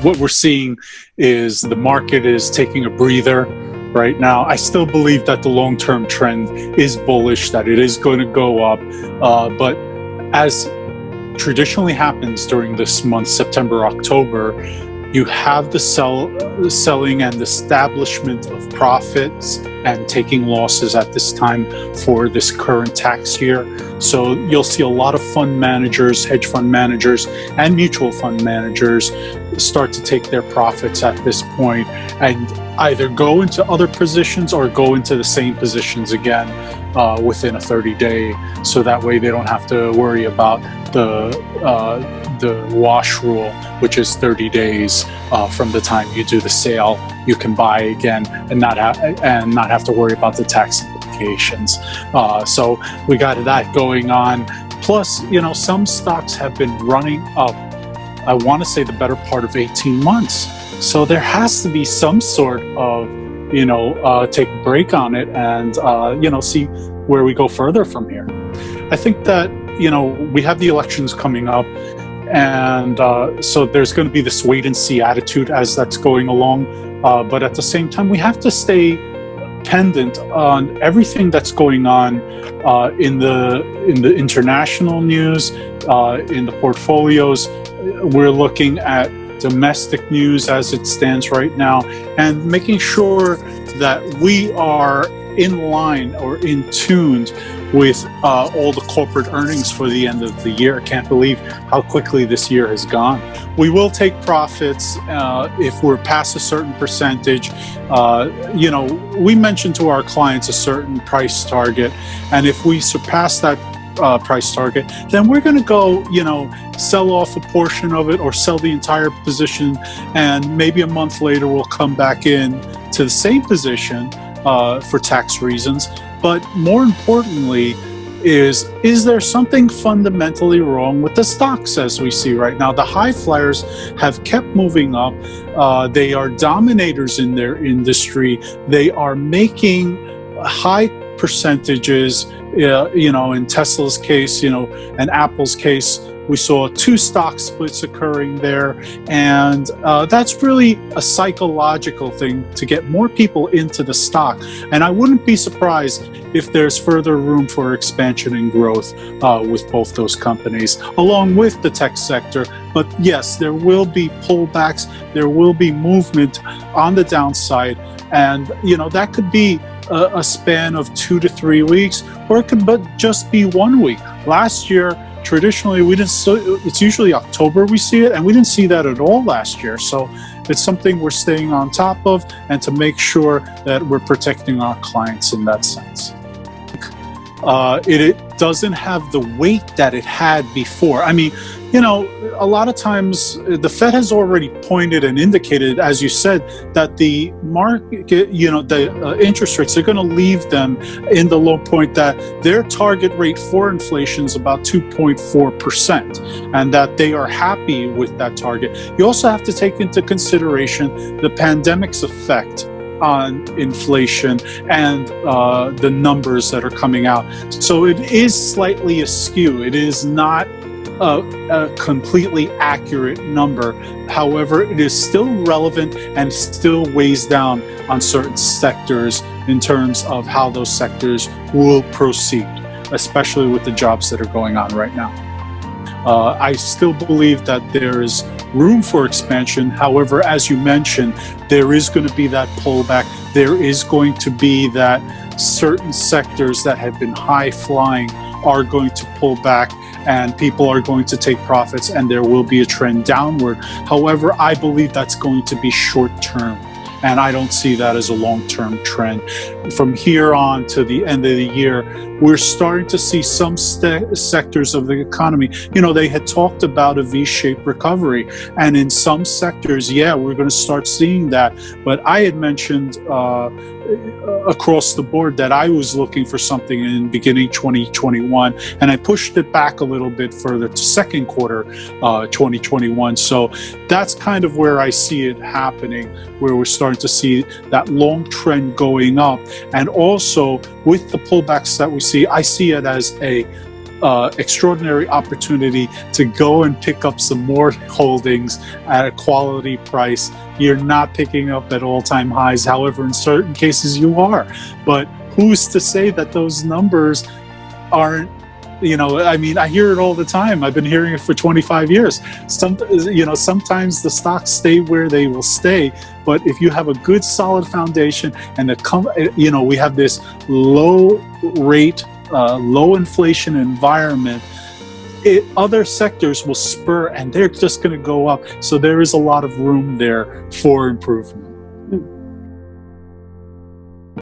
what we're seeing is the market is taking a breather right now. I still believe that the long-term trend is bullish, that it is going to go up, but as traditionally happens during this month, September, October, you have the selling and establishment of profits and taking losses at this time for this current tax year. So you'll see a lot of fund managers, hedge fund managers, and mutual fund managers start to take their profits at this point and either go into other positions or go into the same positions again within a 30-day. So that way they don't have to worry about the wash rule, which is 30 days from the time you do the sale. You can buy again and not have to worry about the tax implications. So we got that going on. Plus, some stocks have been running up, I want to say, the better part of 18 months. So there has to be some sort of, take a break on it and, see where we go further from here. I think that, we have the elections coming up, and so there's going to be this wait and see attitude as that's going along. But at the same time, we have to stay pendant on everything that's going on in the international news, in the portfolios. We're looking at domestic news as it stands right now, and making sure that we are in line or in tuned with all the corporate earnings for the end of the year. I can't believe how quickly this year has gone. We will take profits if we're past a certain percentage. We mentioned to our clients a certain price target, and if we surpass that price target, then we're going to go, sell off a portion of it or sell the entire position, and maybe a month later we'll come back in to the same position for tax reasons. But more importantly, is there something fundamentally wrong with the stocks as we see right now? The high flyers have kept moving up. They are dominators in their industry. They are making high percentages. In Tesla's case, and Apple's case, we saw 2 stock splits occurring there, and that's really a psychological thing to get more people into the stock. And I wouldn't be surprised if there's further room for expansion and growth with both those companies, along with the tech sector. But yes, there will be pullbacks, there will be movement on the downside, and that could be a span of 2 to 3 weeks, or it could just be 1 week. Last year, traditionally, it's usually October we see it, and we didn't see that at all last year. So it's something we're staying on top of, and to make sure that we're protecting our clients in that sense. It doesn't have the weight that it had before. I mean, a lot of times the Fed has already pointed and indicated, as you said, that the market, the interest rates are going to leave them in the low point, that their target rate for inflation is about 2.4%, and that they are happy with that target. You also have to take into consideration the pandemic's effect on inflation and the numbers that are coming out. So it is slightly askew. It is not a completely accurate number. However, it is still relevant and still weighs down on certain sectors in terms of how those sectors will proceed, especially with the jobs that are going on right now. I still believe that there is room for expansion. However, as you mentioned, there is going to be that pullback. There is going to be that certain sectors that have been high flying are going to pull back, and people are going to take profits, and there will be a trend downward. However, I believe that's going to be short term, and I don't see that as a long-term trend. From here on to the end of the year, we're starting to see some sectors of the economy. They had talked about a V-shaped recovery, and in some sectors, we're going to start seeing that. But I had mentioned across the board that I was looking for something in beginning 2021, and I pushed it back a little bit further to second quarter 2021. So that's kind of where I see it happening, where we're starting to see that long trend going up. And also with the pullbacks that we see, I see it as a extraordinary opportunity to go and pick up some more holdings at a quality price. You're not picking up at all-time highs. However, in certain cases you are. But who's to say that those numbers aren't, I mean, I hear it all the time. I've been hearing it for 25 years. Sometimes the stocks stay where they will stay, but if you have a good solid foundation and we have this low rate, low inflation environment, other sectors will spur and they're just going to go up. So there is a lot of room there for improvement.